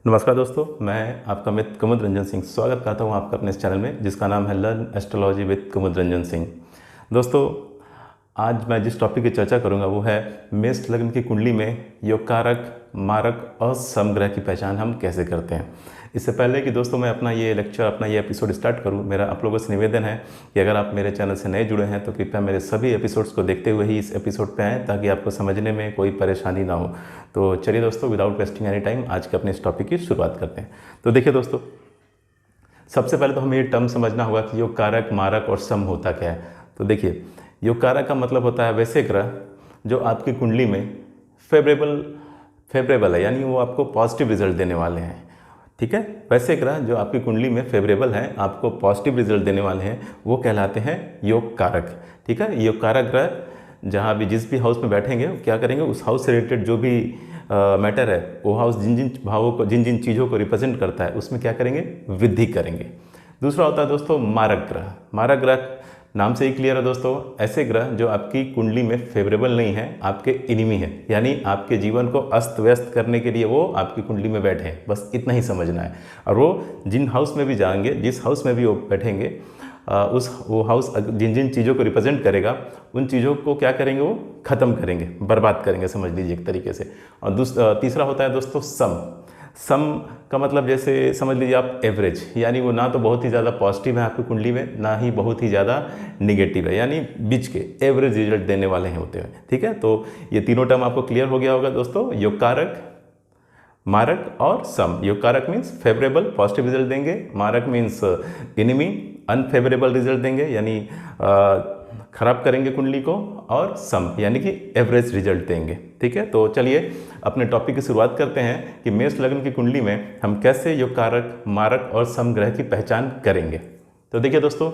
नमस्कार दोस्तों, मैं आपका मित्र कुमुद रंजन सिंह स्वागत करता हूं आपका अपने इस चैनल में जिसका नाम है लर्न एस्ट्रोलॉजी विद कुमुद रंजन सिंह। दोस्तों, आज मैं जिस टॉपिक की चर्चा करूंगा वो है मेष लग्न की कुंडली में योग कारक, मारक और समग्रह की पहचान हम कैसे करते हैं। इससे पहले कि दोस्तों मैं अपना ये लेक्चर, अपना ये एपिसोड स्टार्ट करूं, मेरा आप लोगों से निवेदन है कि अगर आप मेरे चैनल से नए जुड़े हैं तो कृपया मेरे सभी एपिसोड्स को देखते हुए ही इस एपिसोड पे आएँ ताकि आपको समझने में कोई परेशानी ना हो। तो चलिए दोस्तों, विदाउट वेस्टिंग एनी टाइम आज के अपने इस टॉपिक की शुरुआत करते हैं। तो देखिए दोस्तों, सबसे पहले तो हमें ये टर्म समझना होगा कि योग कारक, मारक और सम होता क्या है। तो देखिए, योग कारक का मतलब होता है वैसे ग्रह जो आपकी कुंडली में फेवरेबल है, यानी वो आपको पॉजिटिव रिजल्ट देने वाले हैं। ठीक है, वैसे ग्रह जो आपकी कुंडली में फेवरेबल हैं, आपको पॉजिटिव रिजल्ट देने वाले हैं, वो कहलाते हैं योग कारक। ठीक है, योग कारक ग्रह जहाँ भी जिस भी हाउस में बैठेंगे क्या करेंगे, उस हाउस से रिलेटेड जो भी मैटर है, वो हाउस जिन जिन भावों को, जिन जिन चीज़ों को रिप्रेजेंट करता है उसमें क्या करेंगे, वृद्धि करेंगे। दूसरा होता है दोस्तों मारक ग्रह। मारक ग्रह नाम से ही क्लियर है दोस्तों, ऐसे ग्रह जो आपकी कुंडली में फेवरेबल नहीं है, आपके इनिमी है, यानी आपके जीवन को अस्त व्यस्त करने के लिए वो आपकी कुंडली में बैठे हैं, बस इतना ही समझना है। और वो जिन हाउस में भी जाएंगे, जिस हाउस में भी वो बैठेंगे, वो हाउस जिन जिन चीज़ों को रिप्रेजेंट करेगा उन चीज़ों को क्या करेंगे, वो ख़त्म करेंगे, बर्बाद करेंगे, समझ लीजिए एक तरीके से। और तीसरा होता है दोस्तों सम। सम का मतलब जैसे समझ लीजिए आप एवरेज, यानी वो ना तो बहुत ही ज़्यादा पॉजिटिव है आपकी कुंडली में, ना ही बहुत ही ज़्यादा निगेटिव है, यानी बीच के एवरेज रिजल्ट देने वाले हैं होते हैं। ठीक है, तो ये तीनों टर्म आपको क्लियर हो गया होगा दोस्तों, योग कारक, मारक और सम। योग कारक मीन्स फेवरेबल पॉजिटिव रिजल्ट देंगे, मारक मीन्स इनिमी अनफेवरेबल रिजल्ट देंगे, यानी खराब करेंगे कुंडली को, और सम यानी कि एवरेज रिजल्ट देंगे। ठीक है, तो चलिए अपने टॉपिक की शुरुआत करते हैं कि मेष लग्न की कुंडली में हम कैसे योग कारक, मारक और सम ग्रह की पहचान करेंगे। तो देखिए दोस्तों,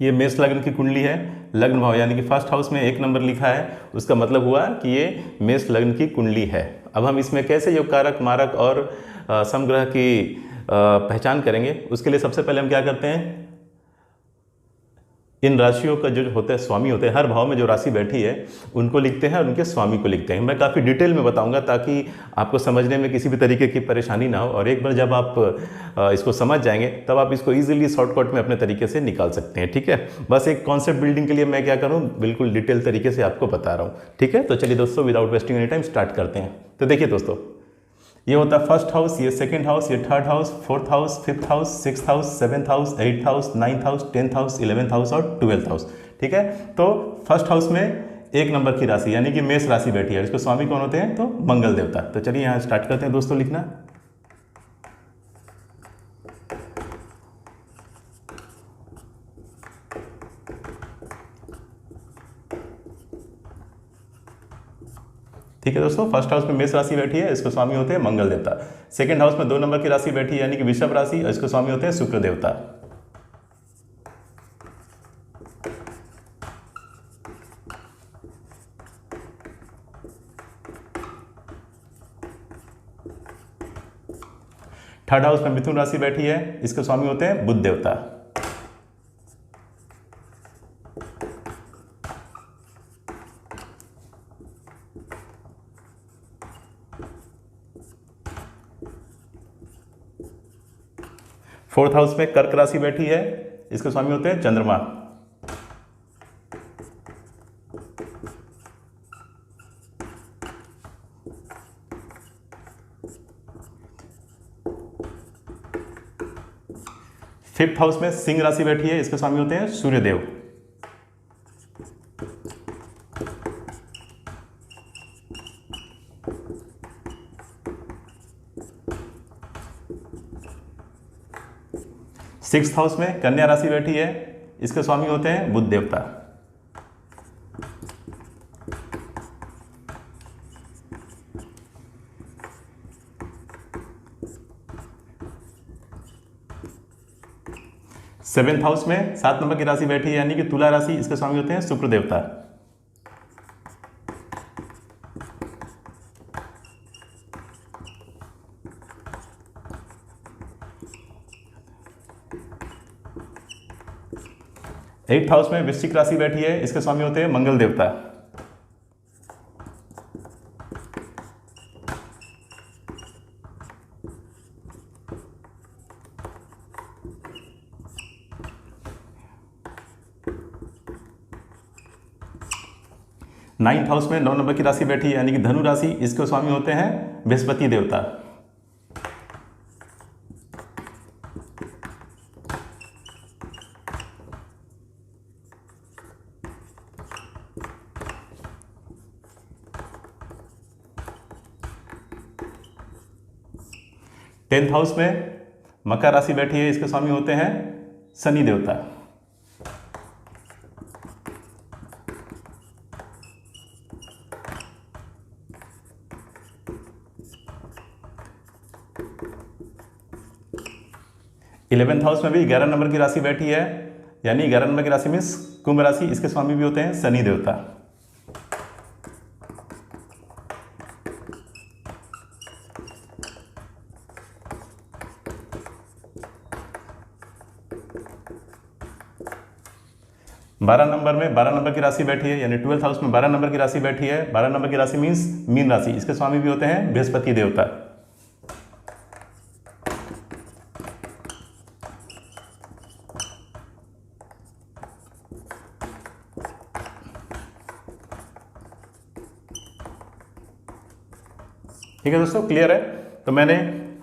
ये मेष लग्न की कुंडली है, लग्न भाव यानी कि फर्स्ट हाउस में 1 नंबर लिखा है, उसका मतलब हुआ कि ये मेष लग्न की कुंडली है। अब हम इसमें कैसे योग कारक, मारक और सम ग्रह की पहचान करेंगे, उसके लिए सबसे पहले हम क्या करते हैं, इन राशियों का जो होता है, स्वामी होते हैं, हर भाव में जो राशि बैठी है उनको लिखते हैं और उनके स्वामी को लिखते हैं। मैं काफ़ी डिटेल में बताऊंगा ताकि आपको समझने में किसी भी तरीके की परेशानी ना हो, और एक बार जब आप इसको समझ जाएंगे तब आप इसको ईजिली शॉर्टकट में अपने तरीके से निकाल सकते हैं। ठीक है, बस एक कॉन्सेप्ट बिल्डिंग के लिए मैं क्या करूँ, बिल्कुल डिटेल तरीके से आपको बता रहा हूँ। ठीक है, तो चलिए दोस्तों, without wasting any time start करते हैं। तो देखिए दोस्तों, ये होता है फर्स्ट हाउस, ये सेकंड हाउस, ये third house, fourth house, fifth house, sixth house, seventh house, eighth house, ninth house, 10th house, 11th house और 12th हाउस। ठीक है, तो फर्स्ट हाउस में 1 नंबर की राशि यानी कि मेष राशि बैठी है, इसके स्वामी कौन होते हैं, तो मंगल देवता। तो चलिए यहाँ स्टार्ट करते हैं दोस्तों लिखना। ठीक है दोस्तों, फर्स्ट हाउस में मेष राशि बैठी है, इसके स्वामी होते हैं मंगल देवता। सेकंड हाउस में 2 नंबर की राशि बैठी है यानी कि वृषभ राशि, और इसके स्वामी होते हैं शुक्र देवता। थर्ड हाउस में मिथुन राशि बैठी है, इसके स्वामी होते हैं बुध देवता। फोर्थ हाउस में कर्क राशि बैठी है, इसके स्वामी होते हैं चंद्रमा। फिफ्थ हाउस में सिंह राशि बैठी है, इसके स्वामी होते हैं सूर्यदेव। सिक्स्थ हाउस में कन्या राशि बैठी है, इसके स्वामी होते हैं बुध देवता। सेवेंथ हाउस में 7 नंबर की राशि बैठी है यानी कि तुला राशि, इसके स्वामी होते हैं शुक्र देवता। एट्थ हाउस में वृश्चिक राशि बैठी है, इसके स्वामी होते हैं मंगल देवता। 9th हाउस में 9 नंबर की राशि बैठी है यानी कि धनु राशि, इसके स्वामी होते हैं बृहस्पति देवता। टेंथ हाउस में मकर राशि बैठी है, इसके स्वामी होते हैं शनि देवता। इलेवेंथ हाउस में भी 11 नंबर की राशि बैठी है, यानी 11 नंबर की राशि मीन्स कुंभ राशि, इसके स्वामी भी होते हैं शनि देवता। बारह नंबर की राशि बैठी है, यानी 12th हाउस में 12 नंबर की राशि बैठी है। 12 नंबर की राशि मीन्स मीन राशि, इसके स्वामी भी होते हैं बृहस्पति देवता। ठीक है दोस्तों, क्लियर है? तो मैंने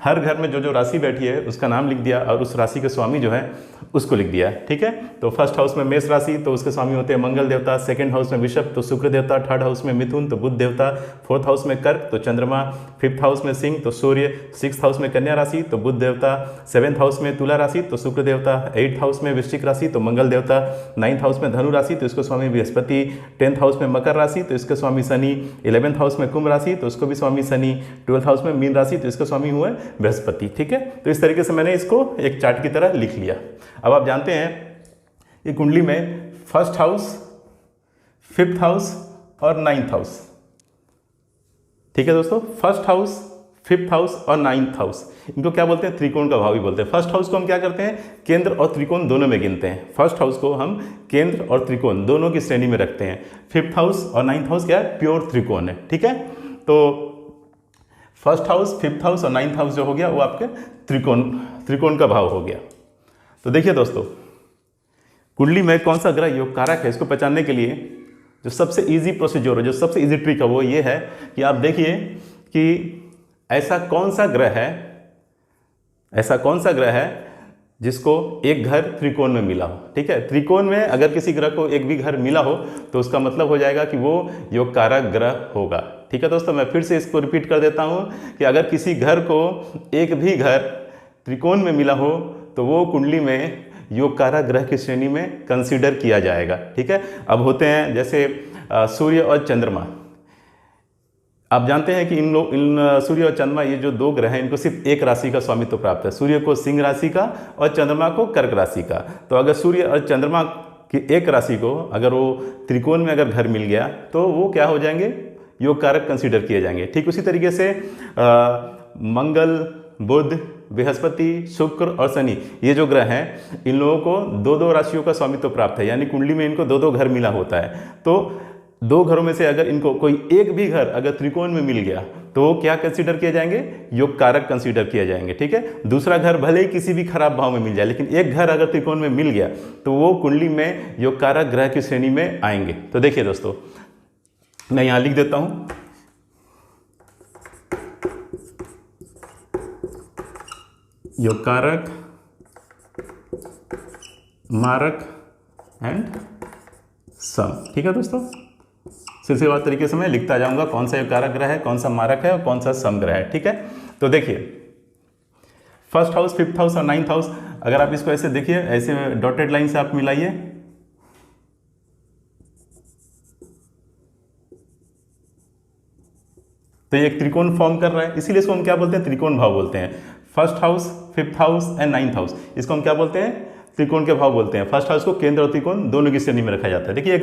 हर घर में जो जो राशि बैठी है उसका नाम लिख दिया और उस राशि के स्वामी जो है उसको लिख दिया। ठीक है, तो फर्स्ट हाउस में मेष राशि, तो उसके स्वामी होते हैं मंगल देवता। सेकंड हाउस में वृषभ, तो शुक्र देवता। थर्ड हाउस में मिथुन, तो बुध देवता। फोर्थ हाउस में कर्क, तो चंद्रमा। फिफ्थ हाउस में सिंह, तो सूर्य। सिक्स्थ हाउस में कन्या राशि, तो बुध देवता। सेवेंथ हाउस में तुला राशि, तो शुक्र देवता। एट्थ हाउस में वृश्चिक राशि, तो मंगल देवता। नाइन्थ हाउस में धनु राशि, तो इसको स्वामी बृहस्पति। 10th हाउस में मकर राशि, तो इसके स्वामी शनि। 11th हाउस में कुंभ राशि, तो उसको भी स्वामी शनि। 12th हाउस में मीन राशि, तो इसका स्वामी हुआ बृहस्पति। ठीक है, तो इस तरीके से मैंने इसको एक चार्ट की तरह लिख लिया। अब आप जानते हैं ये कुंडली में फर्स्ट हाउस, फिफ्थ हाउस और 9th हाउस। ठीक है दोस्तों, फर्स्ट हाउस, फिफ्थ हाउस और 9th हाउस, इनको क्या बोलते हैं? त्रिकोण का भाव भी बोलते हैं। फर्स्ट हाउस को हम क्या करते हैं? केंद्र और त्रिकोण दोनों में गिनते हैं। फर्स्ट हाउस को हम केंद्र और त्रिकोण दोनों की श्रेणी में रखते हैं। फिफ्थ हाउस और 9th हाउस क्या है? प्योर त्रिकोण है। ठीक है, तो फर्स्ट हाउस, फिफ्थ हाउस और 9th हाउस जो हो गया वो आपके त्रिकोण का भाव हो गया। तो देखिए दोस्तों, कुंडली में कौन सा ग्रह योग कारक है, इसको पहचानने के लिए जो सबसे इजी प्रोसीजर है, जो सबसे इजी ट्रिक है वो ये है कि आप देखिए कि ऐसा कौन सा ग्रह है जिसको एक घर त्रिकोण में मिला हो। ठीक है, त्रिकोण में अगर किसी ग्रह को एक भी घर मिला हो तो उसका मतलब हो जाएगा कि वो योग कारक ग्रह होगा। ठीक है दोस्तों, मैं फिर से इसको रिपीट कर देता हूँ कि अगर किसी घर को एक भी घर त्रिकोण में मिला हो तो वो कुंडली में योग कारक ग्रह की श्रेणी में कंसीडर किया जाएगा। ठीक है, अब होते हैं जैसे सूर्य और चंद्रमा। आप जानते हैं कि इन सूर्य और चंद्रमा ये जो दो ग्रह हैं इनको सिर्फ एक राशि का स्वामित्व प्राप्त है। सूर्य को सिंह राशि का और चंद्रमा को कर्क राशि का। तो अगर सूर्य और चंद्रमा की एक राशि को अगर वो त्रिकोण में अगर घर मिल गया तो वो क्या हो जाएंगे? योग कारक कंसीडर किए जाएंगे। ठीक उसी तरीके से मंगल, बुध, बृहस्पति, शुक्र और शनि, ये जो ग्रह हैं इन लोगों को दो दो राशियों का स्वामित्व प्राप्त है, यानी कुंडली में इनको दो दो घर मिला होता है। तो दो घरों में से अगर इनको कोई एक भी घर अगर त्रिकोण में मिल गया तो वो क्या कंसीडर किए जाएंगे? योग कारक कंसीडर किए जाएंगे। ठीक है, दूसरा घर भले ही किसी भी खराब भाव में मिल जाए, लेकिन एक घर अगर त्रिकोण में मिल गया तो वो कुंडली में योग कारक ग्रह की श्रेणी में आएंगे। तो देखिए दोस्तों, मैं यहां लिख देता हूं, योग कारक, मारक एंड सम। ठीक है दोस्तों, सिलसिलेवार तरीके से मैं लिखता जाऊंगा कौन सा योग कारक ग्रह है, कौन सा मारक है और कौन सा सम ग्रह है। ठीक है, तो देखिए फर्स्ट हाउस, फिफ्थ हाउस और 9th हाउस, अगर आप इसको ऐसे देखिए, ऐसे डॉटेड लाइन से आप मिलाइए, तो ये एक त्रिकोण फॉर्म कर रहा है, इसीलिए इसको हम क्या बोलते हैं? त्रिकोण भाव बोलते हैं। First house, fifth house and 9th house, इसको हम क्या बोलते हैं? त्रिकोण के भाव बोलते हैं। फर्स्ट हाउस को केंद्र और त्रिकोण दोनों की श्रेणी में रखा जाता है। देखिए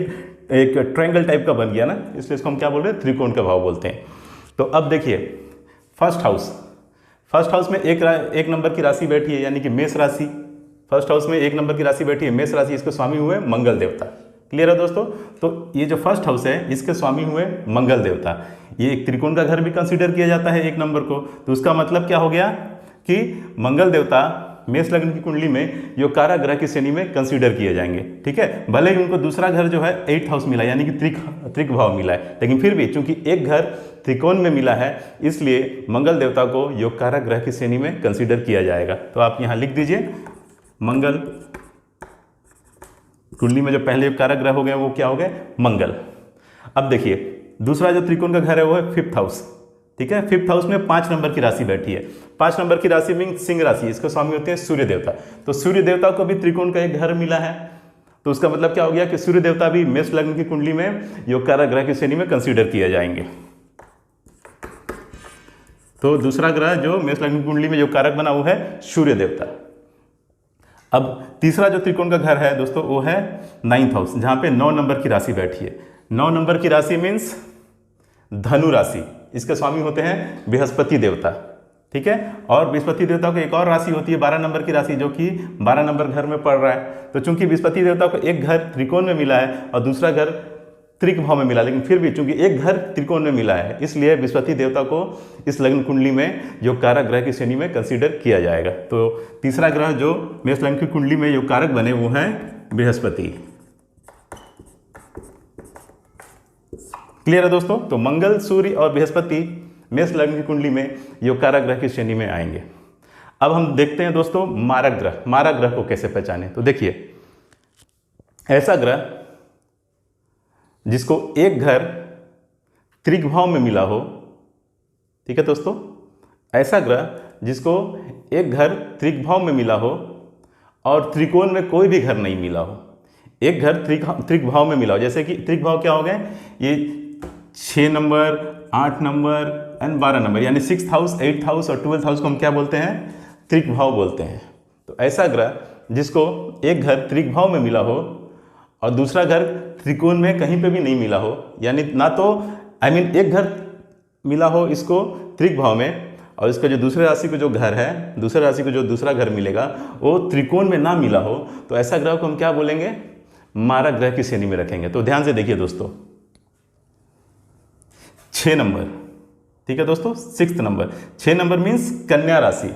एक ट्रायंगल टाइप का बन गया ना, इसलिए इसको हम क्या बोल रहे हैं? त्रिकोण का भाव बोलते हैं। तो अब देखिए फर्स्ट हाउस में एक नंबर की राशि बैठी है, यानी कि मेष राशि। फर्स्ट हाउस में एक नंबर की राशि बैठी है मेष राशि, इसके स्वामी हुए मंगल देवता। क्लियर है दोस्तों? तो ये जो फर्स्ट हाउस है इसके स्वामी हुए मंगल देवता। ये एक त्रिकोण का घर भी कंसीडर किया जाता है एक नंबर को, तो उसका मतलब क्या हो गया कि मंगल देवता मेष लग्न की कुंडली में योग कारक ग्रह की श्रेणी में कंसीडर किए जाएंगे। ठीक है, भले ही उनको दूसरा घर जो है 8th हाउस मिला यानी कि त्रिक भाव मिला है, लेकिन फिर भी चूंकि एक घर त्रिकोण में मिला है इसलिए मंगल देवता को योग कारक ग्रह की श्रेणी में कंसीडर किया जाएगा। तो आप यहाँ लिख दीजिए मंगल, कुंडली में जो पहले योग कारक ग्रह हो गए वो क्या हो गए, मंगल। अब देखिए दूसरा जो त्रिकोण का घर है वो है 5th हाउस। ठीक है, 5th हाउस में 5 नंबर की राशि बैठी है। 5 नंबर की राशि मीन सिंह राशि, इसके स्वामी होते हैं सूर्य देवता। तो सूर्य देवता को भी त्रिकोण का एक घर मिला है, तो उसका मतलब क्या हो गया कि सूर्य देवता भी मेष लग्न की कुंडली में योग कारक ग्रह की श्रेणी में कंसीडर किए जाएंगे। तो दूसरा ग्रह जो मेष लग्न की कुंडली में योग कारक बना वो है सूर्य देवता। अब तीसरा जो त्रिकोण का घर है दोस्तों वो है 9th हाउस, जहां पे 9 नंबर की राशि बैठी है। 9 नंबर की राशि मीन्स धनु राशि, इसके स्वामी होते हैं बृहस्पति देवता। ठीक है, और बृहस्पति देवता को एक और राशि होती है 12 नंबर की राशि, जो कि 12 नंबर घर में पड़ रहा है। तो चूंकि बृहस्पति देवता को एक घर त्रिकोण में मिला है और दूसरा घर त्रिक भाव में मिला, लेकिन फिर भी चूंकि एक घर त्रिकोण में मिला है इसलिए बृहस्पति देवता को इस लग्न कुंडली में योग कारक ग्रह की श्रेणी में कंसीडर किया जाएगा। तो तीसरा ग्रह जो मेष लग्न की कुंडली में योग कारक बने वो है बृहस्पति। क्लियर है दोस्तों? तो मंगल, सूर्य और बृहस्पति मेष लग्न की कुंडली में योग कारक ग्रह की श्रेणी में आएंगे। अब हम देखते हैं दोस्तों मारक ग्रह, मारक ग्रह को कैसे पहचानें। तो देखिए ऐसा ग्रह जिसको एक घर त्रिक भाव में मिला हो, ठीक है दोस्तों, ऐसा ग्रह जिसको एक घर त्रिक भाव में मिला हो और त्रिकोण में कोई भी घर नहीं मिला हो। एक घर त्रिक भाव में मिला हो, जैसे कि त्रिक भाव क्या हो गए, ये 6 नंबर, 8 नंबर एंड 12 नंबर, यानी 6th हाउस, 8th हाउस और 12th हाउस को हम क्या बोलते हैं, त्रिक भाव बोलते हैं। तो ऐसा ग्रह जिसको एक घर त्रिक भाव में मिला हो और दूसरा घर त्रिकोण में कहीं पे भी नहीं मिला हो, यानी ना तो एक घर मिला हो इसको त्रिक भाव में और इसका जो दूसरे राशि को जो घर है, दूसरे राशि को जो दूसरा घर मिलेगा वो त्रिकोण में ना मिला हो, तो ऐसा ग्रह को हम क्या बोलेंगे, मारक ग्रह की श्रेणी में रखेंगे। तो ध्यान से देखिए दोस्तों, 6 नंबर, ठीक है दोस्तों, 6th नंबर, 6 नंबर मीन्स कन्या राशि।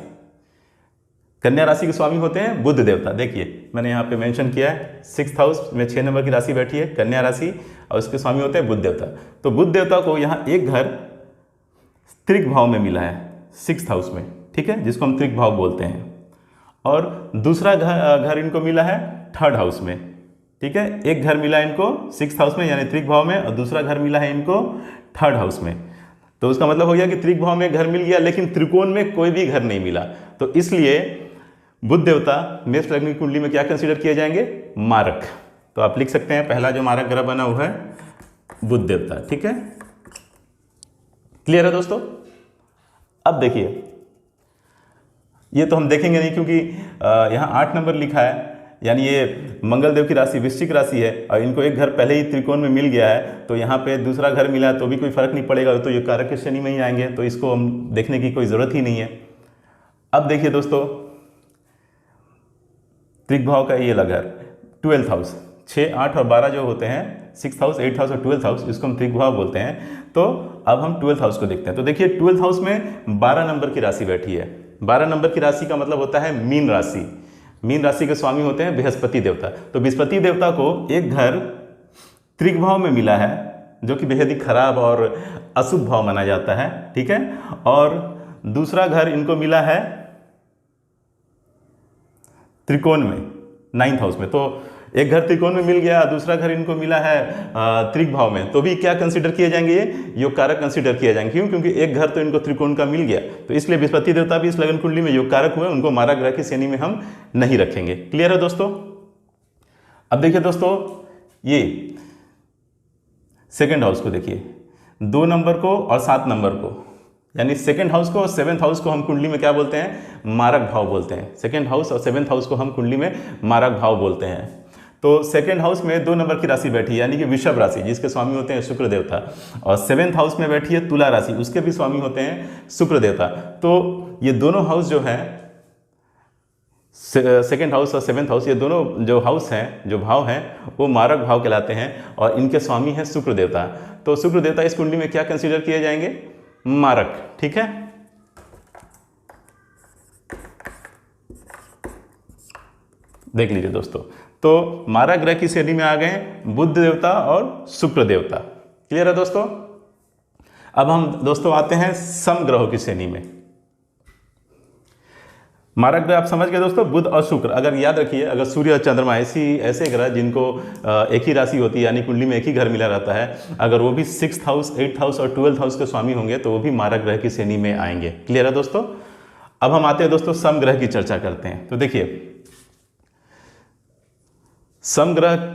कन्या राशि के स्वामी होते हैं बुध देवता। देखिए मैंने यहाँ पे मेंशन किया है 6th हाउस में 6 नंबर की राशि बैठी है कन्या राशि और उसके स्वामी होते हैं बुध देवता। तो बुध देवता को यहाँ एक घर त्रिक भाव में मिला है 6th हाउस में, ठीक है, जिसको हम त्रिक भाव बोलते हैं, और दूसरा घर इनको मिला है 3rd हाउस में। ठीक है, एक घर मिला इनको 6th हाउस में यानी त्रिक भाव में और दूसरा घर मिला है इनको 3rd हाउस में। तो उसका मतलब हो गया कि त्रिक भाव में घर मिल गया लेकिन त्रिकोण में कोई भी घर नहीं मिला। तो इसलिए बुध देवता मेष लग्न की कुंडली में क्या कंसीडर किए जाएंगे, मारक। तो आप लिख सकते हैं पहला जो मारक ग्रह बना हुआ है बुध देवता। ठीक है, क्लियर है दोस्तों? अब देखिए ये तो हम देखेंगे नहीं क्योंकि यहाँ 8 नंबर लिखा है, यानी ये मंगल देव की राशि वृश्चिक राशि है और इनको एक घर पहले ही त्रिकोण में मिल गया है, तो यहाँ पे दूसरा घर मिला है तो भी कोई फर्क नहीं पड़ेगा, तो ये कारक की श्रेणी में ही आएंगे, तो इसको हम देखने की कोई ज़रूरत ही नहीं है। अब देखिए दोस्तों त्रिक भाव का ये लगा 12th हाउस, 6, 8 और 12 जो होते हैं 6th हाउस, 8th हाउस और 12th हाउस, इसको हम त्रिक भाव बोलते हैं। तो अब हम 12th हाउस को देखते हैं। तो देखिए 12th हाउस में 12 नंबर की राशि बैठी है। 12 नंबर की राशि का मतलब होता है मीन राशि। मीन राशि के स्वामी होते हैं बृहस्पति देवता। तो बृहस्पति देवता को एक घर त्रिक भाव में मिला है जो कि बेहद ही खराब और अशुभ भाव माना जाता है। ठीक है, और दूसरा घर इनको मिला है त्रिकोण में 9th हाउस में। तो एक घर त्रिकोण में मिल गया, दूसरा घर इनको मिला है त्रिक भाव में, तो भी क्या कंसीडर किए जाएंगे, ये योग कारक कंसीडर किए जाएंगे। क्यों? क्योंकि एक घर तो इनको त्रिकोण का मिल गया, तो इसलिए बृहस्पति देवता भी इस लगन कुंडली में योग कारक हुए, उनको मारक ग्रह की श्रेणी में हम नहीं रखेंगे। क्लियर है दोस्तों? अब देखिए दोस्तों ये 2nd हाउस को देखिए, 2 नंबर को और 7 नंबर को, यानी 2nd हाउस को और 7th हाउस को हम कुंडली में क्या बोलते हैं, मारक भाव बोलते हैं। 2nd हाउस और 7th हाउस को हम कुंडली में मारक भाव बोलते हैं। तो 2nd हाउस में 2 नंबर की राशि बैठी है यानी कि वृषभ राशि, जिसके स्वामी होते हैं शुक्र देवता, और 7th हाउस में बैठी है तुला राशि, उसके भी स्वामी होते हैं शुक्र देवता। तो ये दोनों हाउस जो है 2nd हाउस और 7th हाउस, ये दोनों जो हाउस हैं, जो भाव हैं, वो मारक भाव कहलाते हैं और इनके स्वामी हैं शुक्र देवता। तो शुक्र देवता इस कुंडली में क्या कंसीडर किए जाएंगे, मारक। ठीक है, देख लीजिए दोस्तों, तो मारक ग्रह की श्रेणी में आ गए बुध देवता और शुक्र देवता। क्लियर है दोस्तों। अब हम दोस्तों आते हैं सम ग्रहों की श्रेणी में। मारक ग्रह आप समझ गए दोस्तों, बुध और शुक्र। अगर याद रखिए, अगर सूर्य और चंद्रमा ऐसे ग्रह जिनको एक ही राशि होती है, यानी कुंडली में एक ही घर मिला रहता है, अगर वो भी 6th हाउस, 8th हाउस और 12th हाउस के स्वामी होंगे तो वो भी मारक ग्रह की श्रेणी में आएंगे। क्लियर है दोस्तों। अब हम आते हैं दोस्तों सम ग्रह की चर्चा करते हैं। तो देखिए, सम ग्रह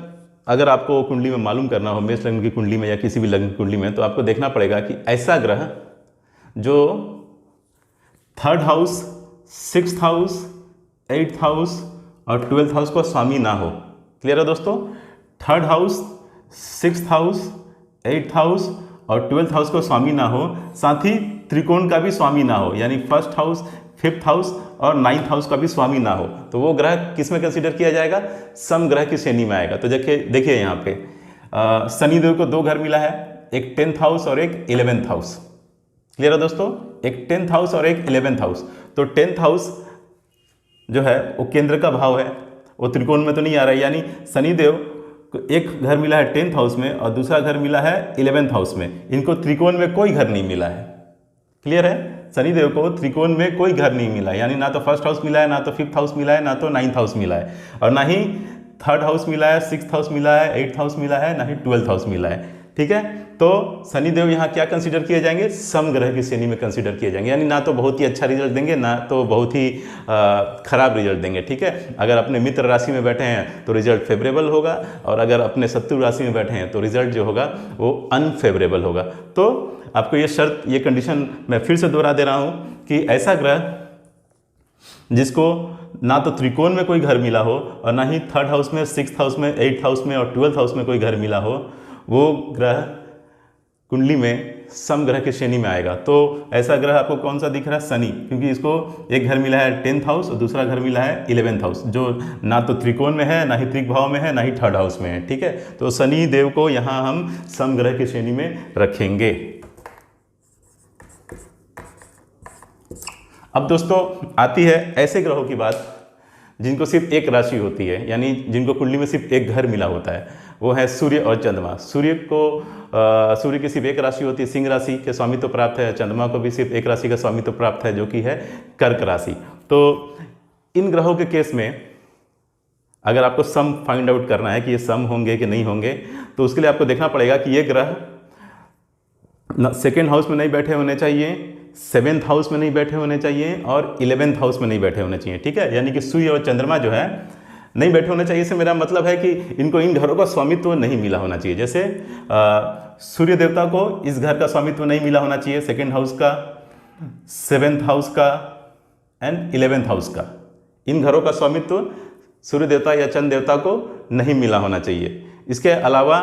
अगर आपको कुंडली में मालूम करना हो, मेष लग्न की कुंडली में या किसी भी लग्न की कुंडली में, तो आपको देखना पड़ेगा कि ऐसा ग्रह जो 3rd house, 6th house, 8th house और 12th हाउस का स्वामी ना हो। क्लियर है दोस्तों। 3rd house, 6th house, 8th house और 12th हाउस का स्वामी ना हो, साथ ही त्रिकोण का भी स्वामी ना हो, यानी 1st हाउस, 5th हाउस और 9th हाउस का भी स्वामी ना हो, तो वो ग्रह किस में कंसीडर किया जाएगा? सम ग्रह की श्रेणी में आएगा। तो देखिए यहाँ पे शनिदेव को 2 घर मिला है, एक 10th हाउस और एक 11th हाउस। क्लियर है दोस्तों। एक 10th हाउस और एक 11th हाउस। तो 10th हाउस जो है वो केंद्र का भाव है, वो त्रिकोण में तो नहीं आ रहा है, यानी शनिदेव को एक घर मिला है 10th हाउस में और दूसरा घर मिला है 11th हाउस में। इनको त्रिकोण में कोई घर नहीं मिला है। क्लियर है। शनिदेव को त्रिकोण में कोई घर नहीं मिला है, यानी ना तो 1st हाउस मिला है, ना तो 5th हाउस मिला है, ना तो 9th हाउस मिला है, और ना ही 3rd हाउस मिला है, 6th हाउस मिला है, 8th हाउस मिला है, ना ही 12th हाउस मिला है। ठीक है। तो शनिदेव यहाँ क्या कंसीडर किए जाएंगे? सम ग्रह की श्रेणी में कंसीडर किए जाएंगे, यानी ना तो बहुत ही अच्छा रिजल्ट देंगे, ना तो बहुत ही खराब रिजल्ट देंगे। ठीक है। अगर अपने मित्र राशि में बैठे हैं तो रिजल्ट फेवरेबल होगा, और अगर अपने शत्रु राशि में बैठे हैं तो रिजल्ट जो होगा वो अनफेवरेबल होगा। तो आपको ये शर्त, ये कंडीशन मैं फिर से दोहरा दे रहा हूँ कि ऐसा ग्रह जिसको ना तो त्रिकोण में कोई घर मिला हो और ना ही 3rd हाउस में, 6th हाउस में, 8th हाउस में और 12th हाउस में कोई घर मिला हो, वो ग्रह कुंडली में सम ग्रह की श्रेणी में आएगा। तो ऐसा ग्रह आपको कौन सा दिख रहा है? शनि, क्योंकि इसको एक घर मिला है 10th हाउस और दूसरा घर मिला है 11th हाउस, जो ना तो त्रिकोण में है, ना ही त्रिक भाव में है, ना ही 3rd हाउस में है। ठीक है। तो शनि देव को यहाँ हम सम ग्रह की श्रेणी में रखेंगे। अब दोस्तों आती है ऐसे ग्रहों की बात जिनको सिर्फ एक राशि होती है, यानी जिनको कुंडली में सिर्फ एक घर मिला होता है। वो है सूर्य और चंद्रमा। सूर्य की सिर्फ एक राशि होती है, सिंह राशि के स्वामित्व प्राप्त है। चंद्रमा को भी सिर्फ एक राशि का स्वामित्व प्राप्त है, जो कि है कर्क राशि। तो इन ग्रहों के केस में अगर आपको सम फाइंड आउट करना है कि ये सम होंगे कि नहीं होंगे, तो उसके लिए आपको देखना पड़ेगा कि ये ग्रह 2nd हाउस में नहीं बैठे होने चाहिए, 7th हाउस में नहीं बैठे होने चाहिए और 11th हाउस में नहीं बैठे होने चाहिए। ठीक है। यानी कि सूर्य और चंद्रमा जो है नहीं बैठे होने चाहिए। इससे मेरा मतलब है कि इनको इन घरों का स्वामित्व नहीं मिला होना चाहिए। जैसे सूर्य देवता को इस घर का स्वामित्व नहीं मिला होना चाहिए, 2nd हाउस का, 7th हाउस का एंड 11th हाउस का। इन घरों का स्वामित्व सूर्य देवता या चंद्र देवता को नहीं मिला होना चाहिए। इसके अलावा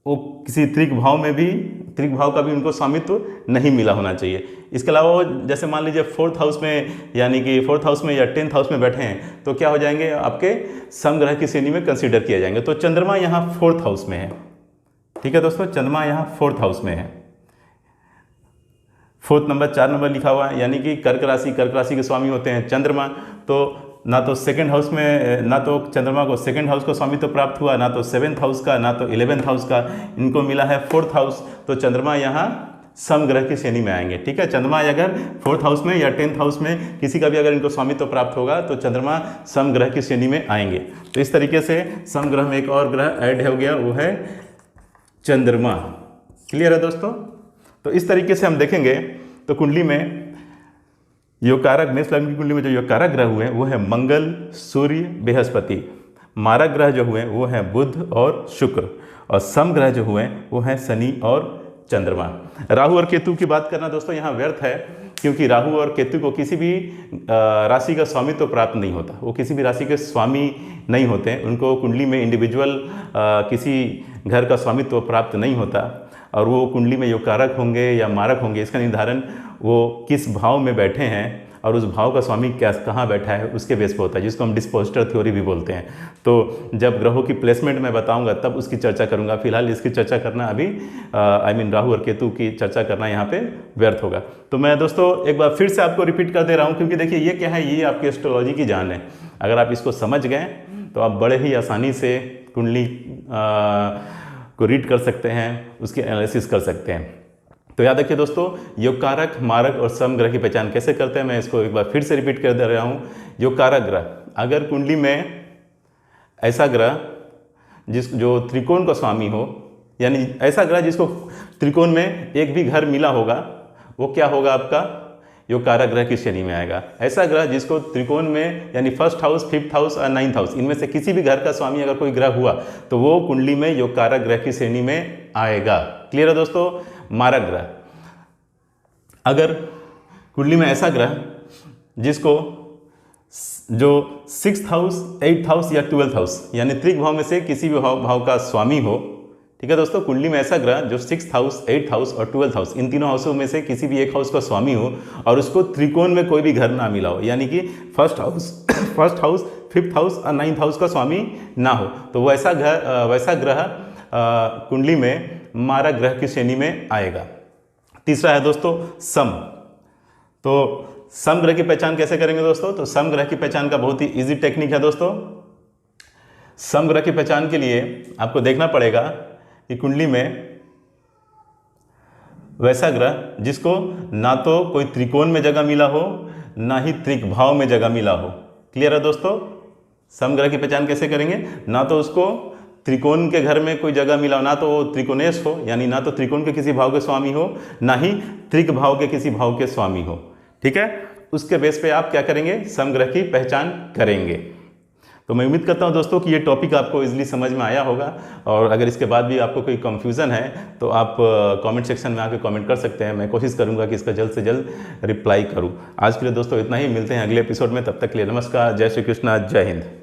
वो किसी त्रिक भाव का भी उनको स्वामित्व नहीं मिला होना चाहिए। इसके अलावा वो जैसे मान लीजिए 4th हाउस में, यानी कि 4th हाउस में या 10th हाउस में बैठे हैं, तो क्या हो जाएंगे? आपके सम ग्रह की श्रेणी में कंसीडर किए जाएंगे। तो चंद्रमा यहाँ 4th हाउस में है। ठीक है दोस्तों, चंद्रमा यहाँ 4th हाउस में है। 4th नंबर 4 नंबर लिखा हुआ है, यानी कि कर्क राशि के स्वामी होते हैं चंद्रमा। तो ना तो 2nd हाउस में, ना तो चंद्रमा को 2nd हाउस का स्वामित्व प्राप्त हुआ, ना तो 7th हाउस का, ना तो 11th हाउस का, इनको मिला है 4th हाउस। तो चंद्रमा यहाँ सम ग्रह की श्रेणी में आएंगे। ठीक है। चंद्रमा अगर 4th हाउस में या 10th हाउस में किसी का भी अगर इनको स्वामित्व प्राप्त होगा तो चंद्रमा सम ग्रह की श्रेणी में आएंगे। तो इस तरीके से सम ग्रह में एक और ग्रह ऐड हो गया, वो है चंद्रमा। क्लियर है दोस्तों। तो इस तरीके से हम देखेंगे तो कुंडली में योग कारक, मेष लग्न की कुंडली में जो योग कारक ग्रह हुए वो है मंगल, सूर्य, बृहस्पति। मारक ग्रह जो हुए वो हैं बुध और शुक्र, और सम ग्रह जो हुए वो हैं शनि और चंद्रमा। राहु और केतु की बात करना दोस्तों यहाँ व्यर्थ है, क्योंकि राहु और केतु को किसी भी राशि का स्वामित्व प्राप्त नहीं होता। वो किसी भी राशि के स्वामी नहीं होते। उनको कुंडली में इंडिविजुअल किसी घर का स्वामित्व प्राप्त नहीं होता, और वो कुंडली में योग कारक होंगे या मारक होंगे, इसका निर्धारण वो किस भाव में बैठे हैं और उस भाव का स्वामी कहाँ बैठा है उसके बेस पर होता है, जिसको हम डिस्पोजिटर थ्योरी भी बोलते हैं। तो जब ग्रहों की प्लेसमेंट मैं बताऊंगा तब उसकी चर्चा करूंगा। फिलहाल इसकी चर्चा करना अभी राहु और केतु की चर्चा करना यहाँ पे व्यर्थ होगा। तो मैं दोस्तों एक बार फिर से आपको रिपीट कर दे रहा हूँ, क्योंकि देखिए ये क्या है, ये आपकी एस्ट्रोलॉजी की जान है। अगर आप इसको समझ गए तो आप बड़े ही आसानी से कुंडली को रीड कर सकते हैं, उसकी एनालिसिस कर सकते हैं। तो याद रखिए दोस्तों, योग कारक, मारक और सम ग्रह की पहचान कैसे करते हैं, मैं इसको एक बार फिर से रिपीट कर दे रहा हूँ। योग कारक ग्रह, अगर कुंडली में ऐसा ग्रह जो त्रिकोण का स्वामी हो, यानी ऐसा ग्रह जिसको त्रिकोण में एक भी घर मिला होगा, वो क्या होगा, आपका योग कारक ग्रह की श्रेणी में आएगा। ऐसा ग्रह जिसको त्रिकोण में यानी फर्स्ट हाउस, फिफ्थ हाउस और नाइन्थ हाउस, इनमें से किसी भी घर का स्वामी अगर कोई ग्रह हुआ तो वो कुंडली में योग कारक ग्रह की श्रेणी में आएगा। क्लियर है दोस्तों। मारक ग्रह, अगर कुंडली में ऐसा ग्रह जिसको जो 6th हाउस, 8th हाउस या 12th हाउस यानी त्रिक भाव में से किसी भी भाव का स्वामी हो, ठीक है दोस्तों, कुंडली में ऐसा ग्रह जो 6th हाउस, 8th हाउस और 12th हाउस, इन तीनों हाउसों में से किसी भी एक हाउस का स्वामी हो और उसको त्रिकोण में कोई भी घर ना मिला हो, यानी कि फर्स्ट हाउस, 5th हाउस और 9th हाउस का स्वामी ना हो, तो वैसा ग्रह कुंडली में मारक ग्रह की श्रेणी में आएगा। तीसरा है दोस्तों सम। तो सम ग्रह की पहचान कैसे करेंगे दोस्तों? तो सम ग्रह की पहचान का बहुत ही इजी टेक्निक है दोस्तों। सम ग्रह की पहचान के लिए आपको देखना पड़ेगा कि कुंडली में वैसा ग्रह जिसको ना तो कोई त्रिकोण में जगह मिला हो, ना ही त्रिक भाव में जगह मिला हो। क्लियर है दोस्तों। सम ग्रह की पहचान कैसे करेंगे? ना तो उसको त्रिकोण के घर में कोई जगह मिला हो, ना तो वो त्रिकोणेश हो, यानी ना तो त्रिकोण के किसी भाव के स्वामी हो, ना ही त्रिक भाव के किसी भाव के स्वामी हो। ठीक है, उसके बेस पे आप क्या करेंगे? सम ग्रह की पहचान करेंगे। तो मैं उम्मीद करता हूं दोस्तों कि ये टॉपिक आपको इजीली समझ में आया होगा, और अगर इसके बाद भी आपको कोई कंफ्यूजन है तो आप कमेंट सेक्शन में आके कमेंट कर सकते हैं। मैं कोशिश करूंगा कि इसका जल्द से जल्द रिप्लाई करूं। आज के लिए दोस्तों इतना ही, मिलते हैं अगले एपिसोड में। तब तक के लिए नमस्कार, जय श्री कृष्णा, जय हिंद।